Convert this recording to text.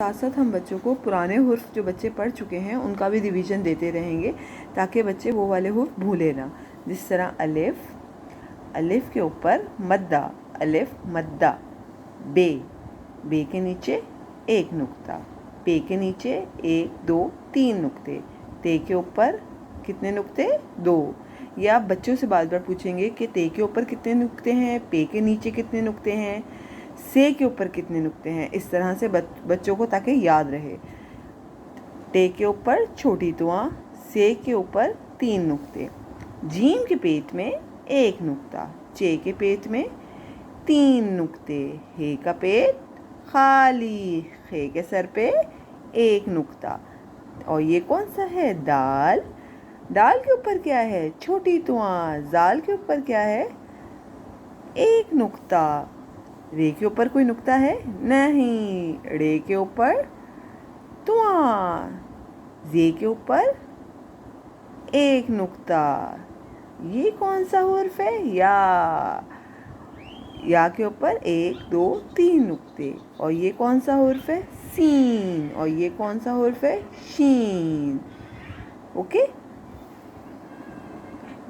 साथ साथ हम बच्चों को पुराने हुर्फ जो बच्चे पढ़ चुके हैं उनका भी रिवीजन देते रहेंगे ताकि बच्चे वो वाले हुर्फ भूले ना। जिस तरह अलिफ, अलिफ के ऊपर मद्दा, अलिफ मद्दा। बे, बे के नीचे एक नुक्ता, पे के नीचे 1 2 3 नुक्ते, ते के ऊपर कितने नुक्ते? 2। या आप बच्चों से बार बार पूछेंगे कि ते के ऊपर कितने नुक्ते हैं, पे के नीचे कितने नुक्ते हैं, से के ऊपर कितने नुक्ते हैं, इस तरह से बच्चों को ताकि याद रहे। टे के ऊपर छोटी तुआ, से के ऊपर 3 नुक्ते, जीम के पेट में 1 नुक्ता, चे के पेट में 3 नुक्ते, हे का पेट खाली, खे के सर पे 1 नुक्ता। और ये कौन सा है? दाल। दाल के ऊपर क्या है? छोटी तुआ। जाल के ऊपर क्या है? 1 नुक्ता। रे के ऊपर कोई नुक्ता है? नहीं। रे के ऊपर तुआ, जे के ऊपर 1 नुक्ता। ये कौन सा हुर्फ है? या के ऊपर 1 2 3 नुक्ते। और ये कौन सा हुर्फ है? सीन। और ये कौन सा हुर्फ है? शीन। ओके।